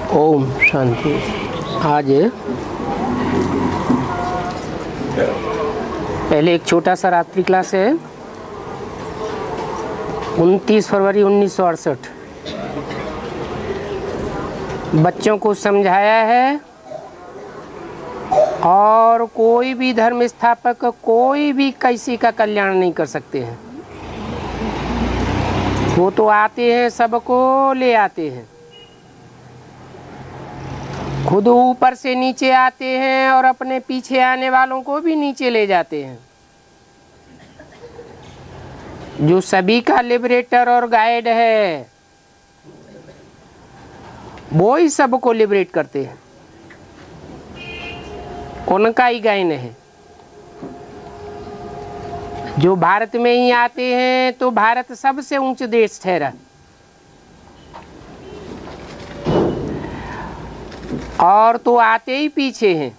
ओम शांति। आज पहले एक छोटा सा रात्रि क्लास है। 29 फरवरी 1968 बच्चों को समझाया है। और कोई भी धर्म स्थापक कोई भी किसी का कल्याण नहीं कर सकते हैं। वो तो आते हैं, सबको ले आते हैं, खुद ऊपर से नीचे आते हैं और अपने पीछे आने वालों को भी नीचे ले जाते हैं। जो सभी का लिबरेटर और गाइड है वो ही सबको लिबरेट करते हैं, उनका ही गायन है। जो भारत में ही आते हैं तो भारत सबसे ऊंचा देश ठहरा। और तो आते ही पीछे हैं।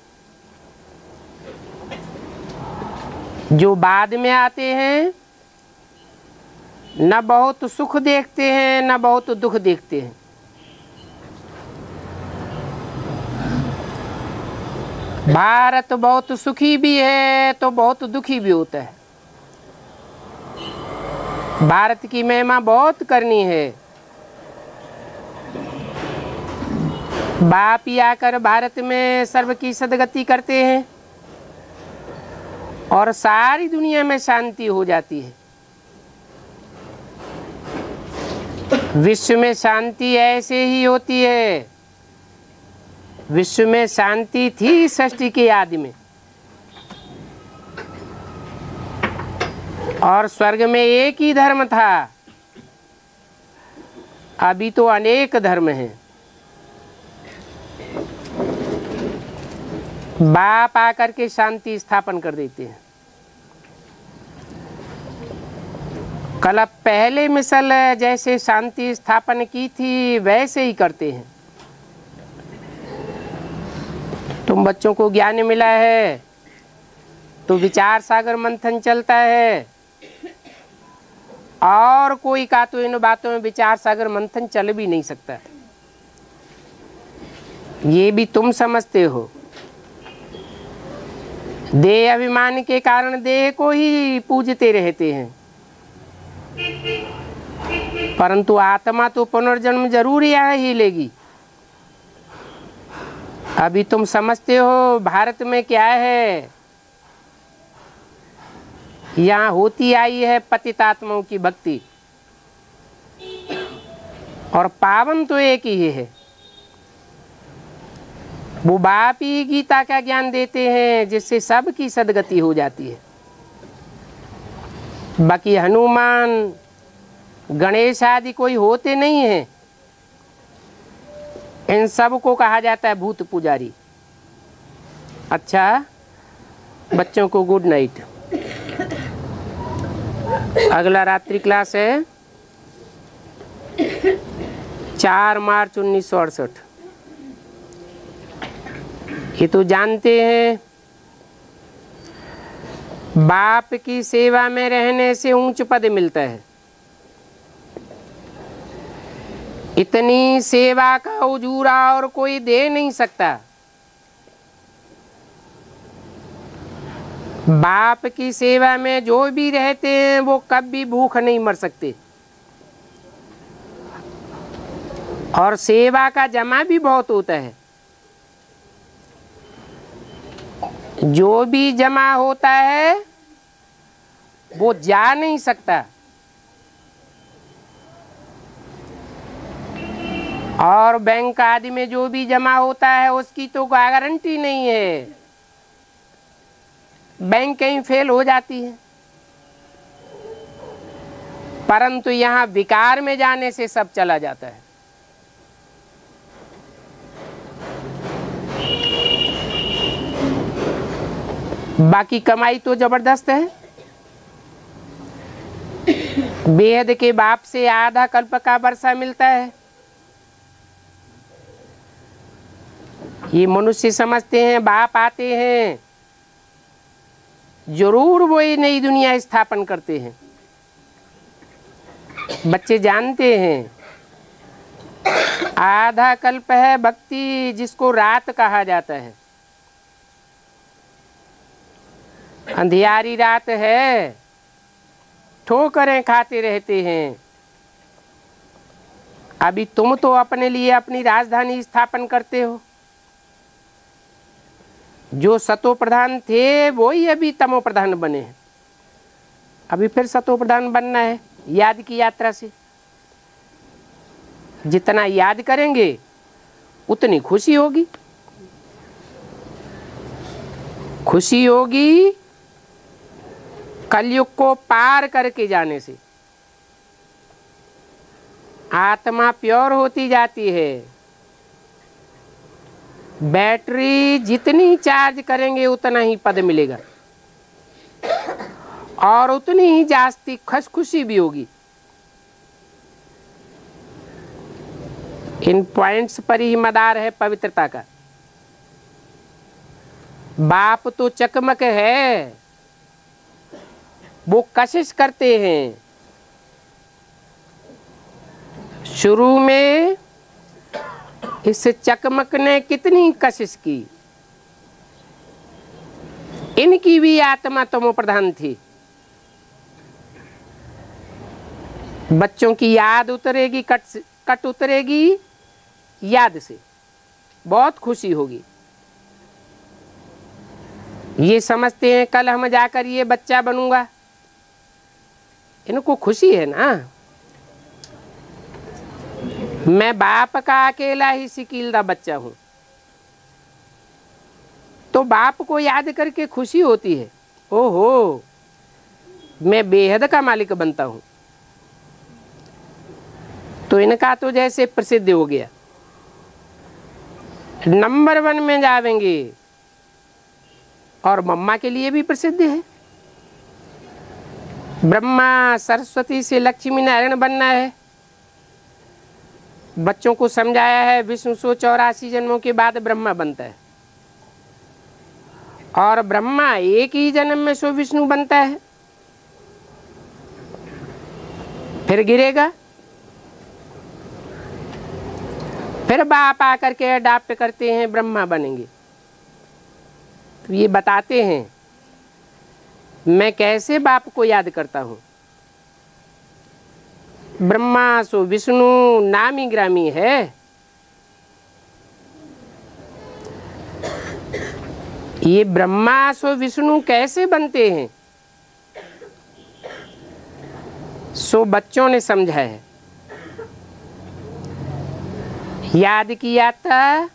जो बाद में आते हैं न बहुत सुख देखते हैं न बहुत दुख देखते हैं। भारत बहुत सुखी भी है तो बहुत दुखी भी होता है। भारत की महिमा बहुत करनी है। बाप ही आकर भारत में सर्व की सदगति करते हैं और सारी दुनिया में शांति हो जाती है। विश्व में शांति ऐसे ही होती है। विश्व में शांति थी सृष्टि के आदि में, और स्वर्ग में एक ही धर्म था। अभी तो अनेक धर्म हैं। बाप आकर के शांति स्थापन कर देते हैं। कल पहले मिसल जैसे शांति स्थापन की थी वैसे ही करते हैं। तुम बच्चों को ज्ञान मिला है तो विचार सागर मंथन चलता है, और कोई का तो इन बातों में विचार सागर मंथन चल भी नहीं सकता। ये भी तुम समझते हो। देह अभिमान के कारण देह को ही पूजते रहते हैं, परंतु आत्मा तो पुनर्जन्म जरूर यहाँ ही लेगी। अभी तुम समझते हो भारत में क्या है। यहाँ होती आई है पतितात्माओं की भक्ति, और पावन तो एक ही है। वो बाप ही गीता का ज्ञान देते हैं जिससे सबकी सदगति हो जाती है। बाकी हनुमान गणेश आदि कोई होते नहीं हैं। इन सब को कहा जाता है भूत पुजारी। अच्छा बच्चों को गुड नाइट। अगला रात्रि क्लास है 4 मार्च 1968। ये तो जानते हैं बाप की सेवा में रहने से ऊंच पद मिलता है। इतनी सेवा का उजूरा और कोई दे नहीं सकता। बाप की सेवा में जो भी रहते हैं वो कभी भूख नहीं मर सकते, और सेवा का जमा भी बहुत होता है। जो भी जमा होता है वो जा नहीं सकता, और बैंक आदि में जो भी जमा होता है उसकी तो गारंटी नहीं है। बैंक कहीं फेल हो जाती है, परंतु यहाँ विकार में जाने से सब चला जाता है। बाकी कमाई तो जबरदस्त है। बेहद के बाप से आधा कल्प का वर्षा मिलता है। ये मनुष्य समझते हैं बाप आते हैं जरूर वो ये नई दुनिया स्थापन करते हैं। बच्चे जानते हैं आधा कल्प है भक्ति, जिसको रात कहा जाता है। अंधियारी रात है, ठोकरें खाते रहते हैं। अभी तुम तो अपने लिए अपनी राजधानी स्थापन करते हो। जो सतो प्रधान थे वही अभी तमो प्रधान बने हैं। अभी फिर सतो प्रधान बनना है याद की यात्रा से। जितना याद करेंगे उतनी खुशी होगी। खुशी होगी कलयुग को पार करके जाने से। आत्मा प्योर होती जाती है। बैटरी जितनी चार्ज करेंगे उतना ही पद मिलेगा और उतनी ही जास्ती खुशी भी होगी। इन पॉइंट्स पर ही मदार है पवित्रता का। बाप तो चकमक है, वो कशिश करते हैं। शुरू में इस चकमक ने कितनी कशिश की। इनकी भी आत्मा तमो प्रधान थी। बच्चों की याद उतरेगी, कट उतरेगी याद से, बहुत खुशी होगी। ये समझते हैं कल हम जाकर ये बच्चा बनूंगा। इनको खुशी है ना, मैं बाप का अकेला ही सिकीलदा बच्चा हूं। तो बाप को याद करके खुशी होती है, ओहो मैं बेहद का मालिक बनता हूं। तो इनका तो जैसे प्रसिद्ध हो गया, नंबर 1 में जावेंगे। और मम्मा के लिए भी प्रसिद्ध है। ब्रह्मा सरस्वती से लक्ष्मी नारायण बनना है। बच्चों को समझाया है विष्णु 184 जन्मों के बाद ब्रह्मा बनता है और ब्रह्मा एक ही जन्म में सो विष्णु बनता है, फिर गिरेगा। फिर बाप आकर के अडॉप्ट करते हैं, ब्रह्मा बनेंगे। तो ये बताते हैं मैं कैसे बाप को याद करता हूं। ब्रह्मा सो विष्णु नामी ग्रामी है। ये ब्रह्मा सो विष्णु कैसे बनते हैं, सो बच्चों ने समझा है। याद की यात्रा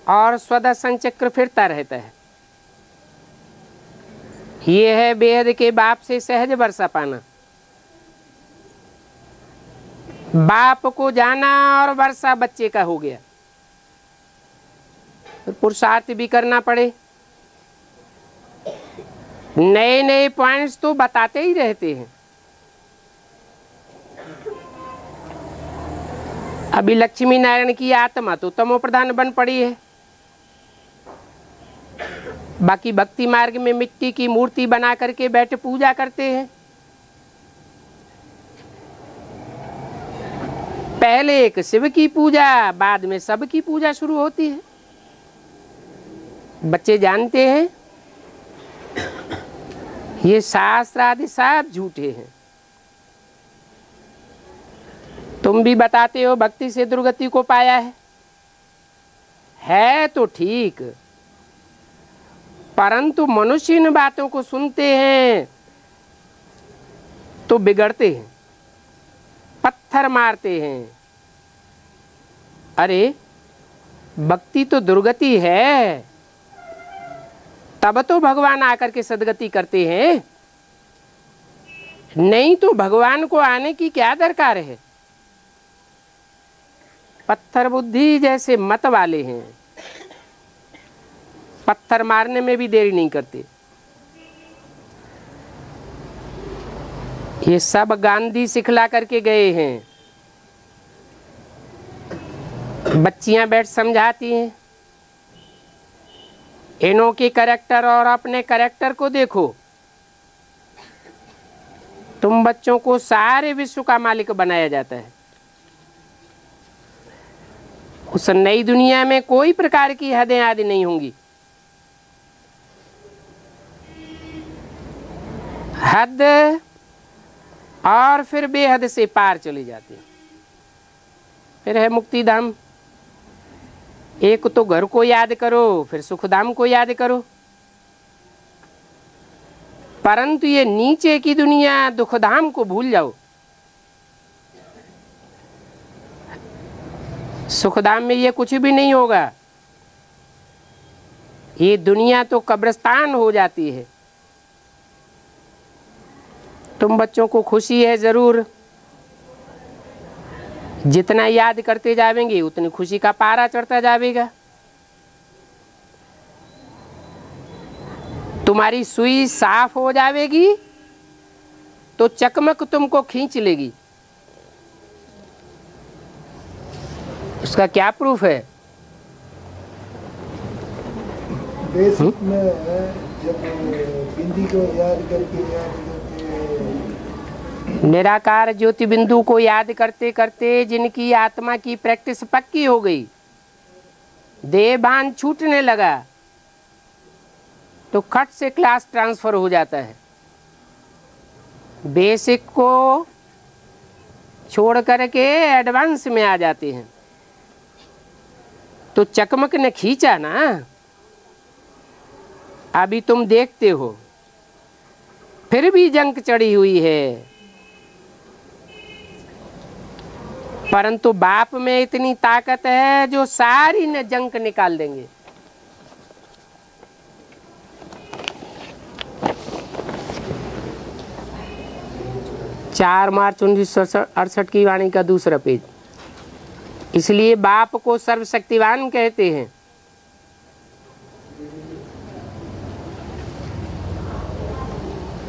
और स्वदर्शन चक्र फिरता रहता है। ये है बेहद के बाप से सहज वर्षा पाना। बाप को जाना और वर्षा बच्चे का हो गया। पुरुषार्थ भी करना पड़े। नए नए पॉइंट्स तो बताते ही रहते हैं। अभी लक्ष्मी नारायण की आत्मा तो तमो प्रधान बन पड़ी है। बाकी भक्ति मार्ग में मिट्टी की मूर्ति बना करके बैठे पूजा करते हैं। पहले एक शिव की पूजा, बाद में सब की पूजा शुरू होती है। बच्चे जानते हैं ये शास्त्र आदि सब झूठे हैं। तुम भी बताते हो भक्ति से दुर्गति को पाया है तो ठीक, परंतु मनुष्य इन बातों को सुनते हैं तो बिगड़ते हैं, पत्थर मारते हैं। अरे भक्ति तो दुर्गति है, तब तो भगवान आकर के सदगति करते हैं, नहीं तो भगवान को आने की क्या दरकार है। पत्थर बुद्धि जैसे मत वाले हैं, पत्थर मारने में भी देरी नहीं करते। ये सब गांधी सिखला करके गए हैं। बच्चियां बैठ समझाती हैं। इनों के कैरेक्टर और अपने कैरेक्टर को देखो। तुम बच्चों को सारे विश्व का मालिक बनाया जाता है। उस नई दुनिया में कोई प्रकार की हदें आदि नहीं होंगी। हद और फिर बेहद से पार चले जाते हैं। फिर है मुक्ति धाम। एक तो घर को याद करो, फिर सुखधाम को याद करो, परंतु ये नीचे की दुनिया दुखधाम को भूल जाओ। सुखधाम में ये कुछ भी नहीं होगा। ये दुनिया तो कब्रिस्तान हो जाती है। तुम बच्चों को खुशी है जरूर, जितना याद करते जाएंगे उतनी खुशी का पारा चढ़ता जाएगा। तुम्हारी सुई साफ हो जाएगी तो चकमक तुमको खींच लेगी। उसका क्या प्रूफ है? बेसिक में जब बिंदी को याद करके निराकार ज्योति बिंदु को याद करते करते जिनकी आत्मा की प्रैक्टिस पक्की हो गई, देह भान छूटने लगा, तो खट से क्लास ट्रांसफर हो जाता है। बेसिक को छोड़ करके एडवांस में आ जाते हैं। तो चकमक ने खींचा ना, अभी तुम देखते हो फिर भी जंक चढ़ी हुई है, परंतु बाप में इतनी ताकत है जो सारी न जंक निकाल देंगे। चार मार्च 1968 की वाणी का दूसरा पेज। इसलिए बाप को सर्वशक्तिवान कहते हैं।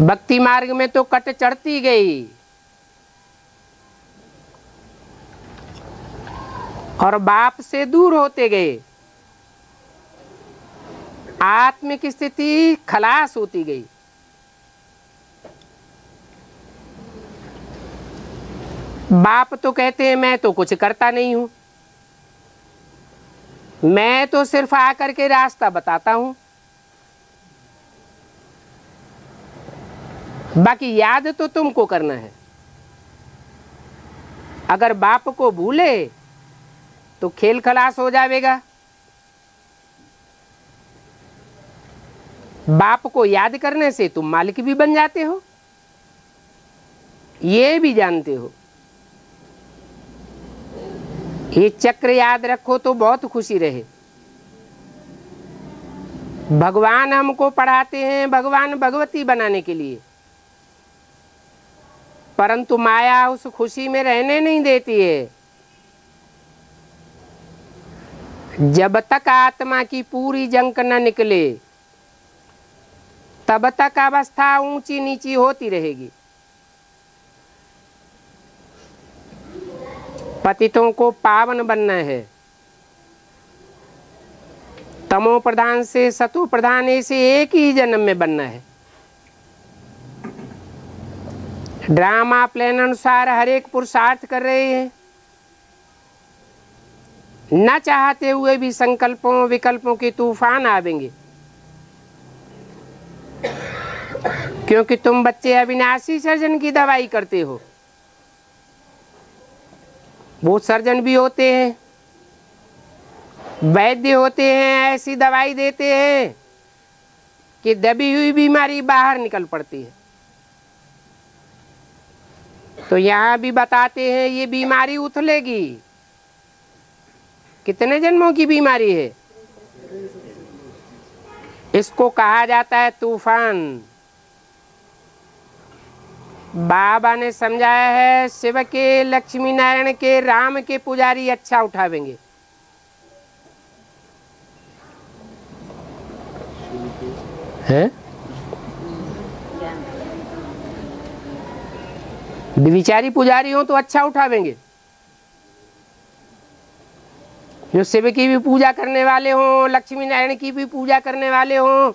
भक्ति मार्ग में तो कट चढ़ती गई और बाप से दूर होते गए, आत्मिक स्थिति खलास होती गई। बाप तो कहते हैं मैं तो कुछ करता नहीं हूं, मैं तो सिर्फ आकर के रास्ता बताता हूं, बाकी याद तो तुमको करना है। अगर बाप को भूले तो खेल खलास हो जाएगा। बाप को याद करने से तुम मालिक भी बन जाते हो, ये भी जानते हो। ये चक्र याद रखो तो बहुत खुशी रहे। भगवान हमको पढ़ाते हैं भगवान भगवती बनाने के लिए, परंतु माया उस खुशी में रहने नहीं देती है। जब तक आत्मा की पूरी जंक न निकले तब तक अवस्था ऊंची नीची होती रहेगी। पतितों को पावन बनना है। तमो प्रधान से सतो प्रधान ऐसे एक ही जन्म में बनना है। ड्रामा प्लान अनुसार हर एक पुरुषार्थ कर रहे हैं, न चाहते हुए भी संकल्पों विकल्पों के तूफान आवेंगे, क्योंकि तुम बच्चे अविनाशी सर्जन की दवाई करते हो। वो सर्जन भी होते हैं, वैद्य होते हैं, ऐसी दवाई देते हैं कि दबी हुई बीमारी बाहर निकल पड़ती है। तो यहाँ भी बताते हैं ये बीमारी उथलेगी। कितने जन्मों की बीमारी है? इसको कहा जाता है तूफान। बाबा ने समझाया है शिव के, लक्ष्मी नारायण के, राम के पुजारी अच्छा उठावेंगे। हैं? विचारी पुजारी हो तो अच्छा उठावेंगे। जो शिव की भी पूजा करने वाले हों, लक्ष्मी नारायण की भी पूजा करने वाले हों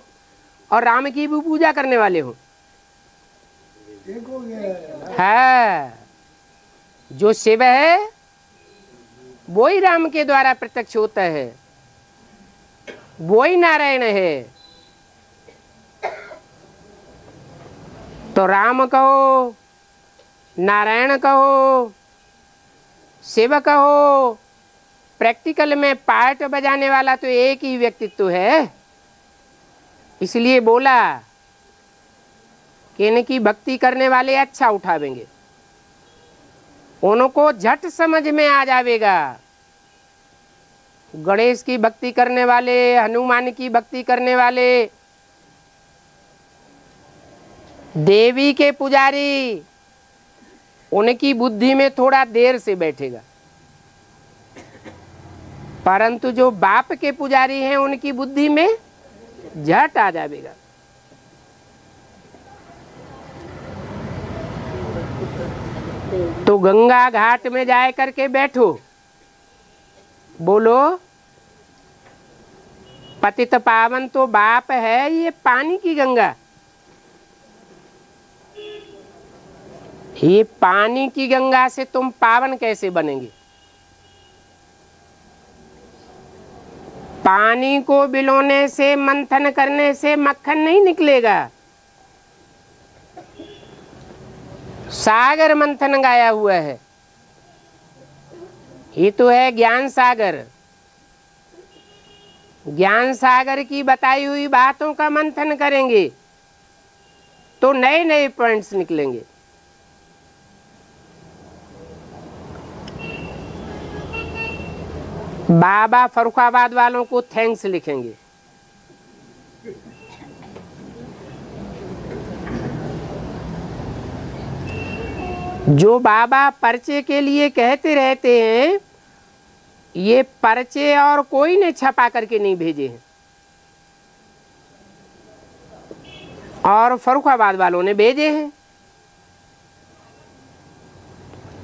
और राम की भी पूजा करने वाले हों, है जो शिव है वो ही राम के द्वारा प्रत्यक्ष होता है, वो ही नारायण है। तो राम कहो, नारायण कहो, शिव कहो, प्रैक्टिकल में पार्ट बजाने वाला तो एक ही व्यक्तित्व है। इसलिए बोला कि इनकी भक्ति करने वाले अच्छा उठावेंगे, उनको झट समझ में आ जाएगा। गणेश की भक्ति करने वाले, हनुमान की भक्ति करने वाले, देवी के पुजारी, उनकी बुद्धि में थोड़ा देर से बैठेगा, परंतु जो बाप के पुजारी हैं उनकी बुद्धि में झट आ जाएगा। तो गंगा घाट में जाए करके बैठो, बोलो पतित पावन तो बाप है, ये पानी की गंगा, ये पानी की गंगा से तुम पावन कैसे बनेंगे? पानी को बिलोने से, मंथन करने से मक्खन नहीं निकलेगा। सागर मंथन गाया हुआ है, ये तो है ज्ञान सागर। ज्ञान सागर की बताई हुई बातों का मंथन करेंगे तो नए नए पॉइंट्स निकलेंगे। बाबा फरुखाबाद वालों को थैंक्स लिखेंगे। जो बाबा पर्चे के लिए कहते रहते हैं, ये पर्चे और कोई ने छपा करके नहीं भेजे हैं, और फरुखाबाद वालों ने भेजे हैं।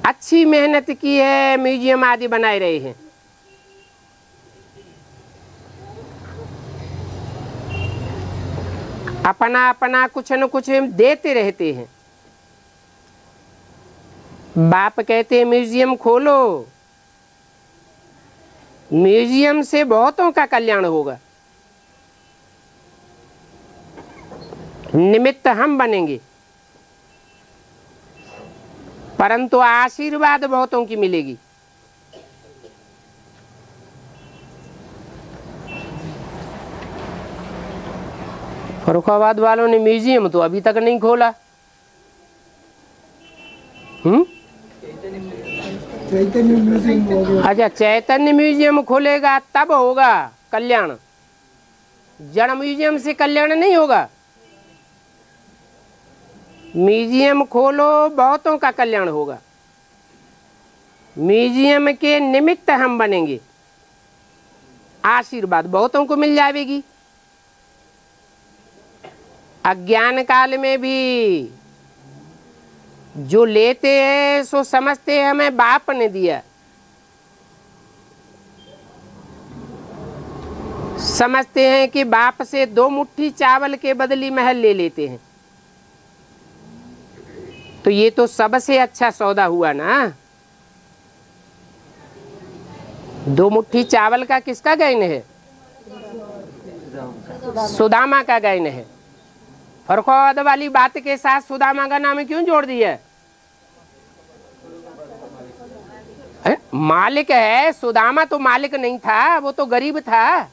अच्छी मेहनत की है, म्यूजियम आदि बनाए रहे हैं। अपना अपना कुछ न कुछ देते रहते हैं। बाप कहते हैं म्यूजियम खोलो, म्यूजियम से बहुतों का कल्याण होगा। निमित्त हम बनेंगे, परंतु आशीर्वाद बहुतों की मिलेगी। फरुखाबाद वालों ने म्यूजियम तो अभी तक नहीं खोला। चैतन्य म्यूजियम हो गया। अच्छा, चैतन्य म्यूजियम खोलेगा तब होगा कल्याण, जड़ म्यूजियम से कल्याण नहीं होगा। म्यूजियम खोलो, बहुतों का कल्याण होगा। म्यूजियम के निमित्त हम बनेंगे, आशीर्वाद बहुतों को मिल जाएगी। अज्ञान काल में भी जो लेते हैं सो समझते हैं हमें बाप ने दिया, समझते हैं कि बाप से 2 मुट्ठी चावल के बदली महल ले लेते हैं। तो ये तो सबसे अच्छा सौदा हुआ ना। 2 मुट्ठी चावल का किसका गायन है? सुदामा का गायन है। फरुखाबाद वाली बात के साथ सुदामा का नाम क्यों जोड़ दिया? मालिक है, सुदामा तो मालिक नहीं था, वो तो गरीब था।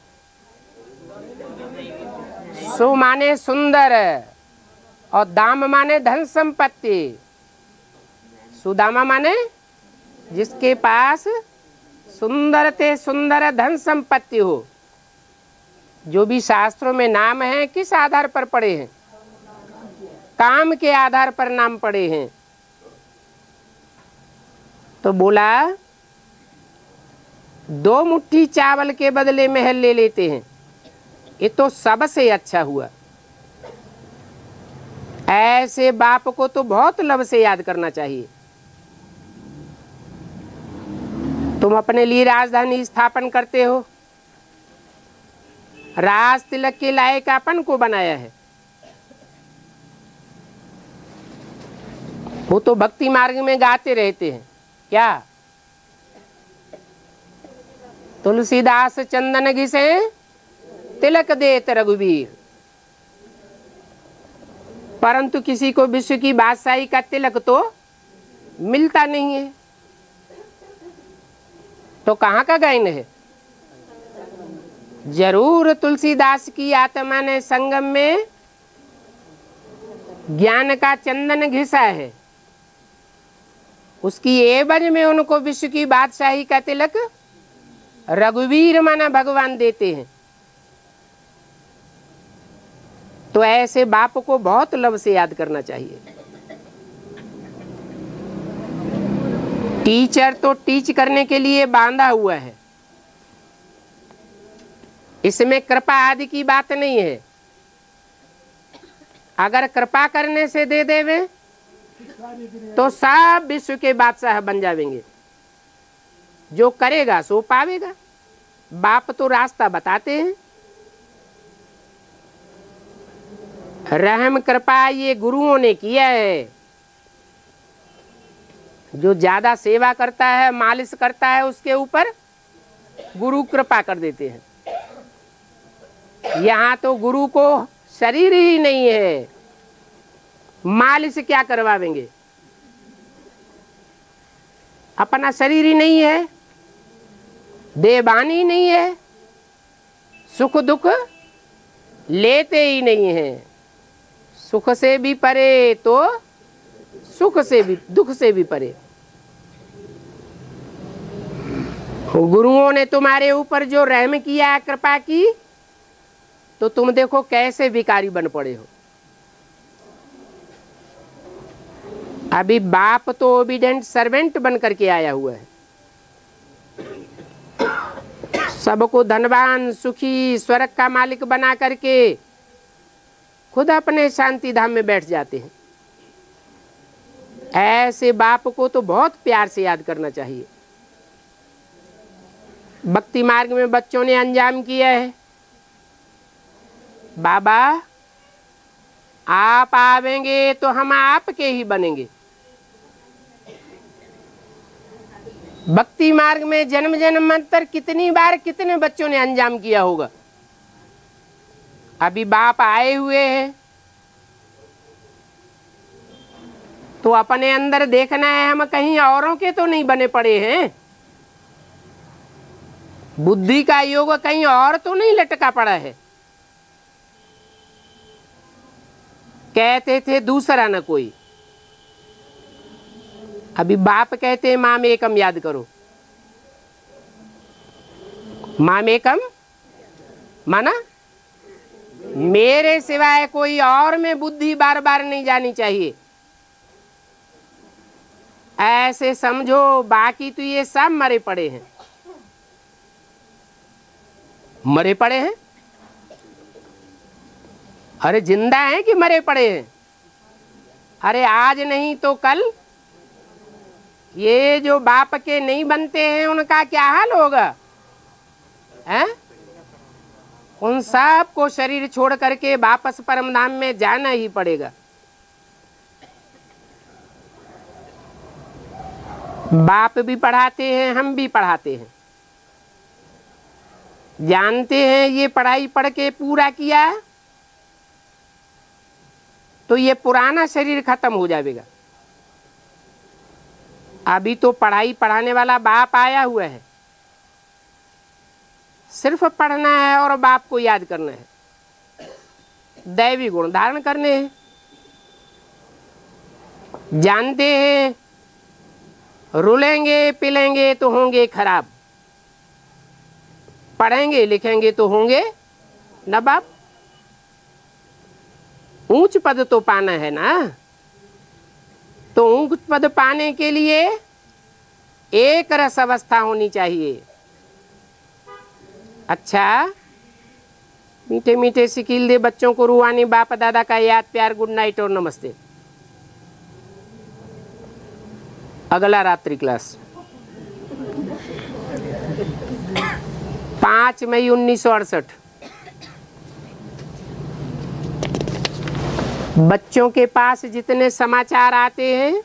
सु माने सुंदर और दाम माने धन संपत्ति। सुदामा माने जिसके पास सुंदर ते सुंदर धन संपत्ति हो। जो भी शास्त्रों में नाम है किस आधार पर पड़े हैं? काम के आधार पर नाम पड़े हैं। तो बोला 2 मुट्ठी चावल के बदले महल ले लेते हैं, ये तो सबसे अच्छा हुआ। ऐसे बाप को तो बहुत लब से याद करना चाहिए। तुम अपने लिए राजधानी स्थापन करते हो, राज तिलक के लायक अपन को बनाया है। वो तो भक्ति मार्ग में गाते रहते हैं क्या? तुलसीदास चंदन घिसे तिलक देत रघुवीर। परंतु किसी को विश्व की बादशाही का तिलक तो मिलता नहीं है। तो कहाँ का गायन है? जरूर तुलसीदास की आत्मा ने संगम में ज्ञान का चंदन घिसा है, उसकी एवज में उनको विश्व की बादशाही का तिलक रघुवीर माना भगवान देते हैं। तो ऐसे बाप को बहुत लव से याद करना चाहिए। टीचर तो टीच करने के लिए बांधा हुआ है, इसमें कृपा आदि की बात नहीं है। अगर कृपा करने से दे देवे तो सब विश्व के बादशाह बन जाएंगे। जो करेगा सो पावेगा। बाप तो रास्ता बताते हैं। रहम कृपा ये गुरुओं ने किया है। जो ज्यादा सेवा करता है, मालिश करता है, उसके ऊपर गुरु कृपा कर देते हैं। यहाँ तो गुरु को शरीर ही नहीं है, मालिश क्या करवावेंगे? अपना शरीर ही नहीं है, देवान ही नहीं है, सुख दुख लेते ही नहीं है। सुख से भी परे तो सुख से भी, दुख से भी परे। गुरुओं ने तुम्हारे ऊपर जो रहम किया, कृपा की, तो तुम देखो कैसे भिखारी बन पड़े हो। अभी बाप तो ओबीडेंट सर्वेंट बन करके आया हुआ है। सबको धनवान, सुखी, स्वर्ग का मालिक बना करके खुद अपने शांति धाम में बैठ जाते हैं। ऐसे बाप को तो बहुत प्यार से याद करना चाहिए। भक्ति मार्ग में बच्चों ने अंजाम किया है, बाबा आप आवेंगे तो हम आपके ही बनेंगे। भक्ति मार्ग में जन्म जन्मांतर कितनी बार कितने बच्चों ने अंजाम किया होगा। अभी बाप आए हुए हैं तो अपने अंदर देखना है, हम कहीं औरों के तो नहीं बने पड़े हैं। बुद्धि का योग कहीं और तो नहीं लटका पड़ा है। कहते थे दूसरा न कोई, अभी बाप कहते हैं माम एकम याद करो। माम एकम माना मेरे सिवाय कोई और में बुद्धि बार बार नहीं जानी चाहिए। ऐसे समझो, बाकी तो ये सब मरे पड़े हैं। मरे पड़े हैं? अरे जिंदा हैं कि मरे पड़े हैं? अरे आज नहीं तो कल ये जो बाप के नहीं बनते हैं उनका क्या हाल होगा? हैं? उन सब को शरीर छोड़ करके वापस परम धाम में जाना ही पड़ेगा। बाप भी पढ़ाते हैं, हम भी पढ़ाते हैं। जानते हैं ये पढ़ाई पढ़ के पूरा किया तो ये पुराना शरीर खत्म हो जाएगा। अभी तो पढ़ाई पढ़ाने वाला बाप आया हुआ है, सिर्फ पढ़ना है और बाप को याद करना है, दैवी गुण धारण करने हैं। जानते हैं रुलेंगे पिलेंगे तो होंगे खराब, पढ़ेंगे लिखेंगे तो होंगे नवाब। ऊंच पद तो पाना है ना, तो ऊंच पद पाने के लिए एक रस अवस्था होनी चाहिए। अच्छा, मीठे मीठे सिकील दे बच्चों को रूहानी बाप दादा का याद प्यार, गुड नाइट और नमस्ते। अगला रात्रि क्लास 5 मई 1968। बच्चों के पास जितने समाचार आते हैं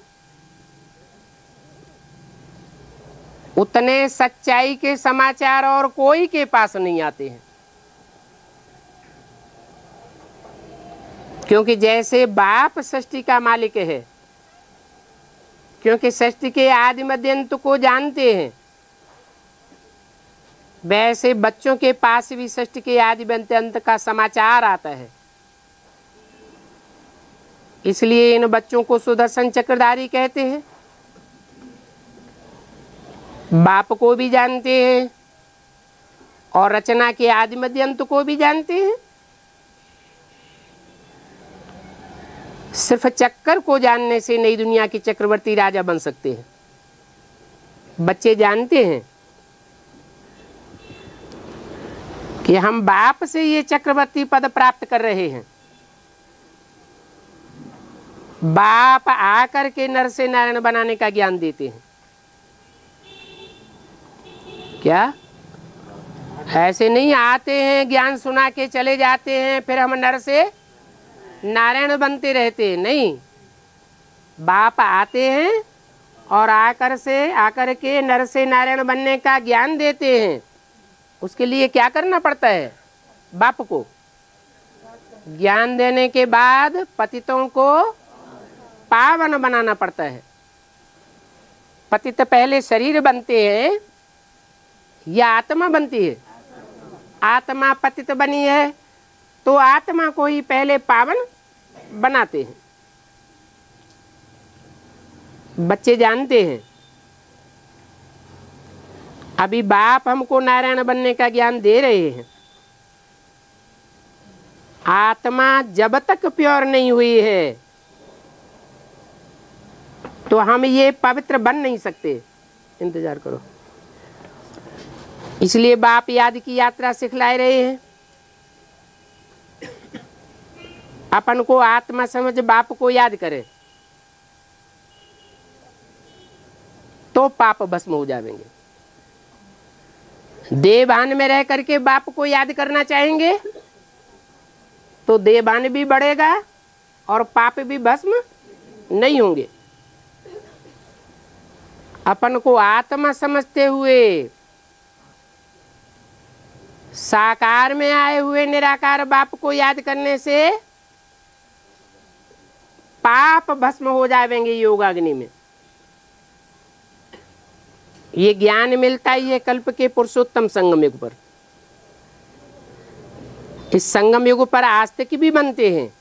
उतने सच्चाई के समाचार और कोई के पास नहीं आते हैं। क्योंकि जैसे बाप सृष्टि का मालिक है, क्योंकि सृष्टि के आदि मध्य अंत को जानते हैं, वैसे बच्चों के पास भी सृष्टि के आदि मध्य अंत का समाचार आता है। इसलिए इन बच्चों को सुदर्शन चक्रधारी कहते हैं। बाप को भी जानते हैं और रचना के आदि मध्य अंत को भी जानते हैं। सिर्फ चक्कर को जानने से नई दुनिया के चक्रवर्ती राजा बन सकते हैं। बच्चे जानते हैं कि हम बाप से ये चक्रवर्ती पद प्राप्त कर रहे हैं। बाप आकर के नर से नारायण बनाने का ज्ञान देते हैं। क्या ऐसे नहीं आते हैं, ज्ञान सुना के चले जाते हैं, फिर हम नर से नारायण बनते रहते हैं? नहीं, बाप आते हैं और आकर के नर से नारायण बनने का ज्ञान देते हैं। उसके लिए क्या करना पड़ता है? बाप को ज्ञान देने के बाद पतितों को पावन बनाना पड़ता है। पतित पहले शरीर बनते हैं या आत्मा बनती है? आत्मा पतित बनी है तो आत्मा को ही पहले पावन बनाते हैं। बच्चे जानते हैं। अभी बाप हमको नारायण बनने का ज्ञान दे रहे हैं। आत्मा जब तक प्योर नहीं हुई है तो हम ये पवित्र बन नहीं सकते। इंतजार करो। इसलिए बाप याद की यात्रा सिखला रहे हैं। अपन को आत्मा समझ बाप को याद करे तो पाप भस्म हो जाएंगे। देवान में रह करके बाप को याद करना चाहेंगे तो देवान भी बढ़ेगा और पाप भी भस्म नहीं होंगे। अपन को आत्मा समझते हुए साकार में आए हुए निराकार बाप को याद करने से पाप भस्म हो जाएंगे योगाग्नि में। ये ज्ञान मिलता ही है कल्प के पुरुषोत्तम संगम युग पर। इस संगम युग पर आस्तिक भी बनते हैं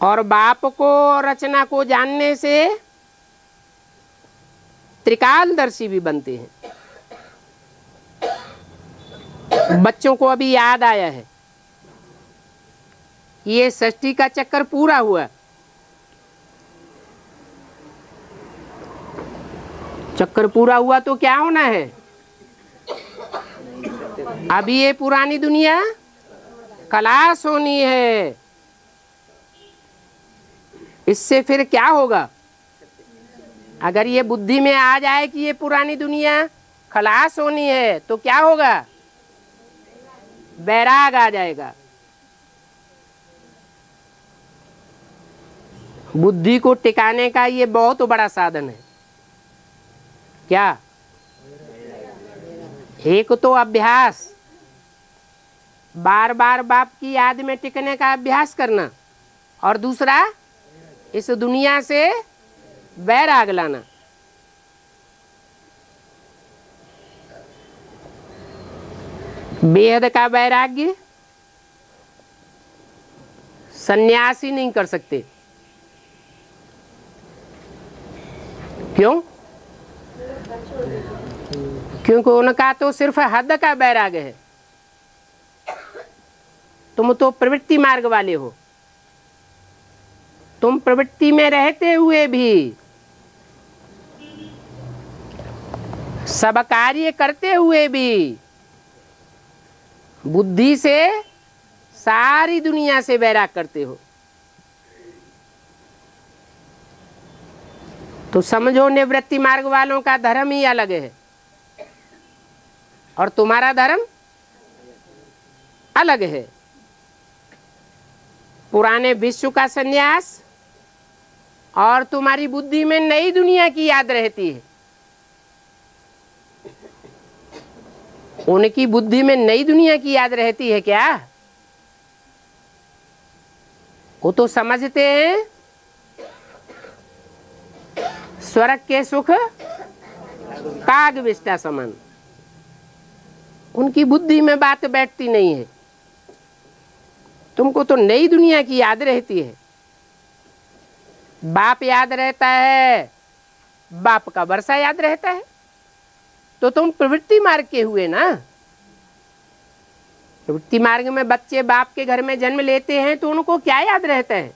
और बाप को रचना को जानने से त्रिकालदर्शी भी बनते हैं। बच्चों को अभी याद आया है ये सृष्टि का चक्कर पूरा हुआ। चक्कर पूरा हुआ तो क्या होना है? अभी ये पुरानी दुनिया खलास होनी है। इससे फिर क्या होगा? अगर ये बुद्धि में आ जाए कि ये पुरानी दुनिया खलास होनी है तो क्या होगा? वैराग आ जाएगा। बुद्धि को टिकाने का ये बहुत बड़ा साधन है। क्या? एक तो अभ्यास, बार बार बाप की याद में टिकने का अभ्यास करना, और दूसरा इस दुनिया से वैराग लाना। बेहद का वैराग्य सन्यासी नहीं कर सकते। क्यों? क्योंकि उनका तो सिर्फ हद का वैराग है। तुम तो प्रवृत्ति मार्ग वाले हो। तुम प्रवृत्ति में रहते हुए भी, सब कार्य करते हुए भी बुद्धि से सारी दुनिया से वैराग करते हो। तो समझो निवृत्ति मार्ग वालों का धर्म ही अलग है और तुम्हारा धर्म अलग है। पुराने विश्व का संन्यास और तुम्हारी बुद्धि में नई दुनिया की याद रहती है। उनकी बुद्धि में नई दुनिया की याद रहती है क्या? वो तो समझते हैं स्वर्ग के सुख काग विष्टा समान। उनकी बुद्धि में बात बैठती नहीं है। तुमको तो नई दुनिया की याद रहती है। बाप याद रहता है, बाप का वर्षा याद रहता है। तो तुम प्रवृत्ति मार्ग के हुए ना। प्रवृत्ति मार्ग में बच्चे बाप के घर में जन्म लेते हैं तो उनको क्या याद रहता है?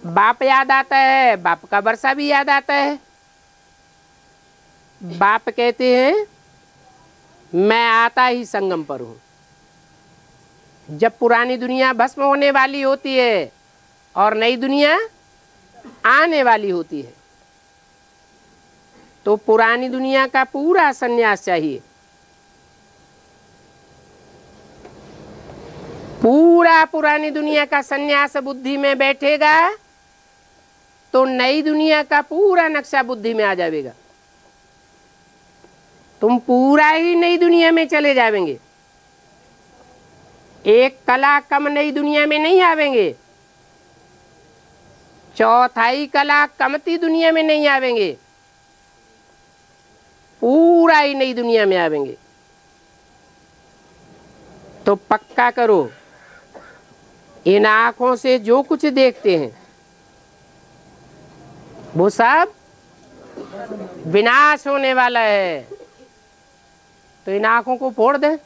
बाप याद आता है, बाप का वर्षा भी याद आता है। बाप कहते हैं मैं आता ही संगम पर हूं। जब पुरानी दुनिया भस्म होने वाली होती है और नई दुनिया आने वाली होती है तो पुरानी दुनिया का पूरा संन्यास चाहिए। पूरा पुरानी दुनिया का संन्यास बुद्धि में बैठेगा तो नई दुनिया का पूरा नक्शा बुद्धि में आ जाएगा। तुम पूरा ही नई दुनिया में चले जाएंगे। एक कला कम नई दुनिया में नहीं आवेंगे, चौथाई कला कमती दुनिया में नहीं आवेंगे, पूरा ही नई दुनिया में आवेंगे। तो पक्का करो, इन आंखों से जो कुछ देखते हैं वो सब विनाश होने वाला है। तो इन आंखों को फोड़ दें।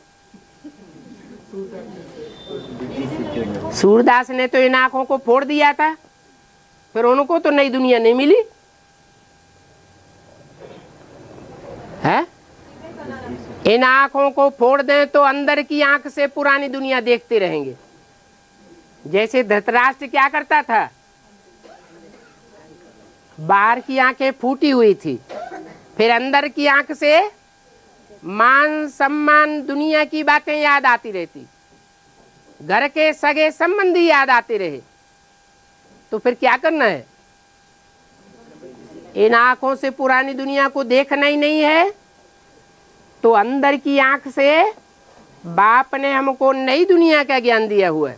सूरदास ने तो इन आंखों को फोड़ दिया था, फिर उनको तो नई दुनिया नहीं मिली है। इन आंखों को फोड़ दें तो अंदर की आंख से पुरानी दुनिया देखते रहेंगे। जैसे धृतराष्ट्र क्या करता था, बाहर की आंखें फूटी हुई थी, फिर अंदर की आंख से मान सम्मान दुनिया की बातें याद आती रहती, घर के सगे संबंधी याद आते रहे। तो फिर क्या करना है? इन आंखों से पुरानी दुनिया को देखना ही नहीं है तो अंदर की आंख से बाप ने हमको नई दुनिया का ज्ञान दिया हुआ है,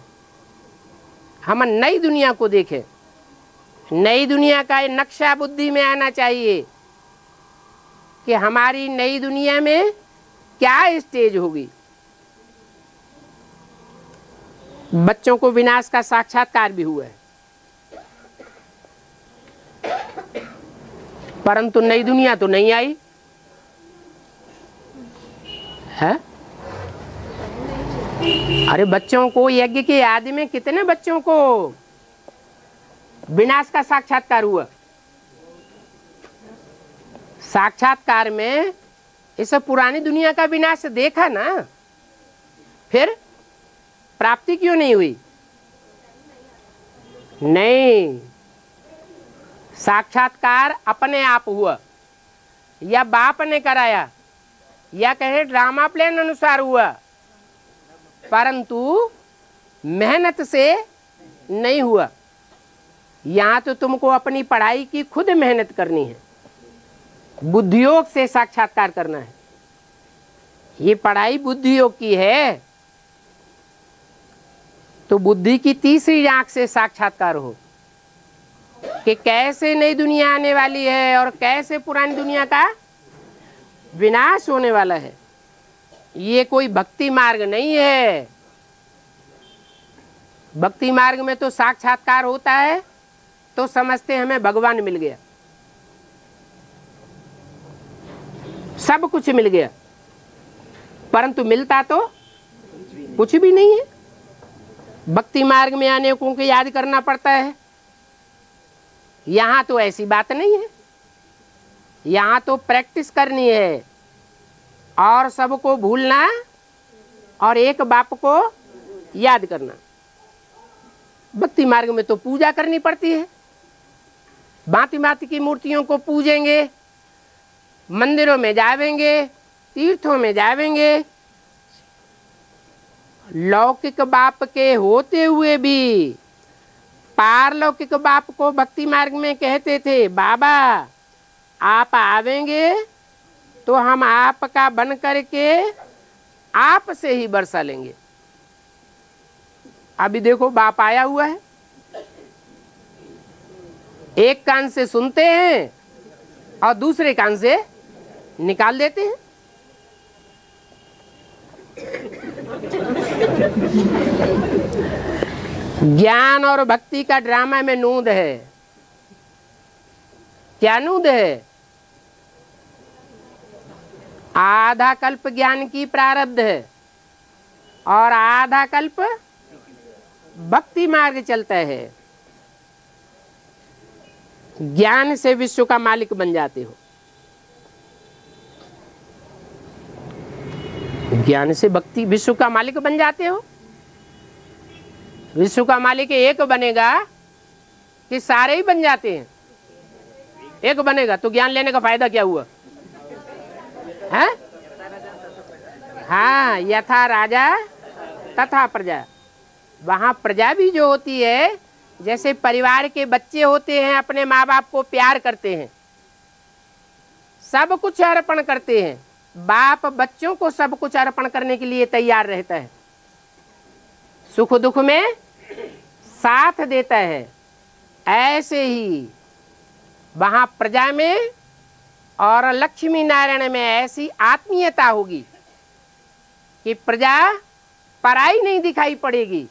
हम नई दुनिया को देखें। नई दुनिया का नक्शा बुद्धि में आना चाहिए कि हमारी नई दुनिया में क्या स्टेज होगी। बच्चों को विनाश का साक्षात्कार भी हुआ है, परंतु नई दुनिया तो नहीं आई है। अरे बच्चों को यज्ञ के आदि में कितने बच्चों को विनाश का साक्षात्कार हुआ। साक्षात्कार में इस पुरानी दुनिया का विनाश देखा ना, फिर प्राप्ति क्यों नहीं हुई? नहीं, साक्षात्कार अपने आप हुआ या बाप ने कराया या कहे ड्रामा प्लान अनुसार हुआ, परंतु मेहनत से नहीं हुआ। यहाँ तो तुमको अपनी पढ़ाई की खुद मेहनत करनी है, बुद्धियोग से साक्षात्कार करना है। ये पढ़ाई बुद्धियोग की है तो बुद्धि की तीसरी आंख से साक्षात्कार हो कि कैसे नई दुनिया आने वाली है और कैसे पुरानी दुनिया का विनाश होने वाला है। ये कोई भक्ति मार्ग नहीं है। भक्ति मार्ग में तो साक्षात्कार होता है तो समझते हमें भगवान मिल गया, सब कुछ मिल गया, परंतु मिलता तो कुछ भी नहीं है। भक्ति मार्ग में आने को याद करना पड़ता है। यहाँ तो ऐसी बात नहीं है, यहाँ तो प्रैक्टिस करनी है और सबको भूलना और एक बाप को याद करना। भक्ति मार्ग में तो पूजा करनी पड़ती है, भांति भांति की मूर्तियों को पूजेंगे, मंदिरों में जावेंगे, तीर्थों में जावेंगे। लौकिक बाप के होते हुए भी पारलौकिक बाप को भक्ति मार्ग में कहते थे, बाबा आप आवेंगे तो हम आपका बन करके आप से ही बरसा लेंगे। अभी देखो बाप आया हुआ है, एक कान से सुनते हैं और दूसरे कान से निकाल देते हैं। ज्ञान और भक्ति का ड्रामा में नूंद है। क्या नूंद है? आधा कल्प ज्ञान की प्रारब्ध है और आधा कल्प भक्ति मार्ग चलता है। ज्ञान से विश्व का मालिक बन जाते हो, ज्ञान से भक्ति विश्व का मालिक बन जाते हो। विश्व का मालिक एक बनेगा कि सारे ही बन जाते हैं? एक बनेगा तो ज्ञान लेने का फायदा क्या हुआ है? हाँ, यथा राजा तथा प्रजा। वहां प्रजा भी जो होती है, जैसे परिवार के बच्चे होते हैं, अपने माँ बाप को प्यार करते हैं, सब कुछ अर्पण करते हैं। बाप बच्चों को सब कुछ अर्पण करने के लिए तैयार रहता है, सुख दुख में साथ देता है। ऐसे ही वहां प्रजा में और लक्ष्मी नारायण में ऐसी आत्मीयता होगी कि प्रजा पराई नहीं दिखाई पड़ेगी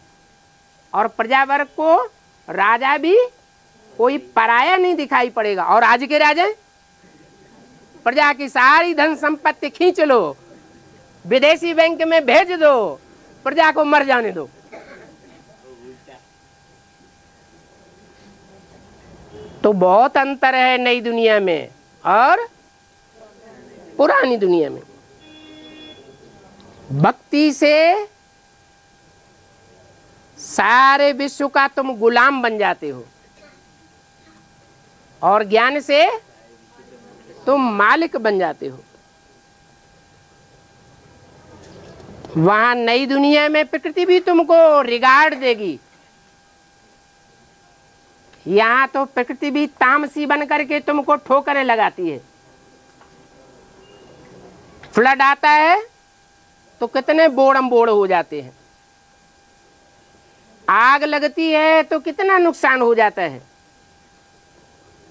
और प्रजा वर्ग को राजा भी कोई पराया नहीं दिखाई पड़ेगा। और आज के राजा प्रजा की सारी धन संपत्ति खींच लो, विदेशी बैंक में भेज दो, प्रजा को मर जाने दो। तो बहुत अंतर है नई दुनिया में और पुरानी दुनिया में। भक्ति से सारे विश्व का तुम गुलाम बन जाते हो और ज्ञान से तुम मालिक बन जाते हो। वहां नई दुनिया में प्रकृति भी तुमको रिगार्ड देगी। यहां तो प्रकृति भी तामसी बन करके तुमको ठोकरें लगाती है। फ्लड आता है तो कितने बोड़म बोड़ हो जाते हैं, आग लगती है तो कितना नुकसान हो जाता है,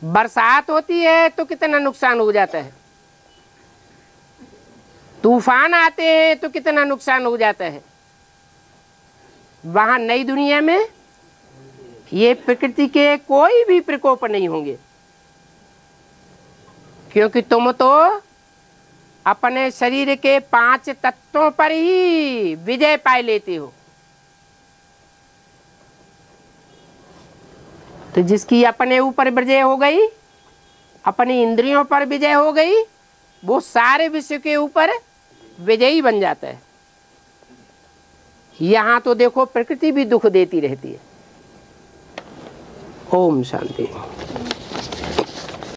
बरसात होती है तो कितना नुकसान हो जाता है, तूफान आते हैं तो कितना नुकसान हो जाता है। वहां नई दुनिया में ये प्रकृति के कोई भी प्रकोप नहीं होंगे, क्योंकि तुम तो अपने शरीर के 5 तत्वों पर ही विजय पाए लेते हो। तो जिसकी अपने ऊपर विजय हो गई, अपनी इंद्रियों पर विजय हो गई, वो सारे विश्व के ऊपर विजयी बन जाता है। यहां तो देखो प्रकृति भी दुख देती रहती है। ओम शांति।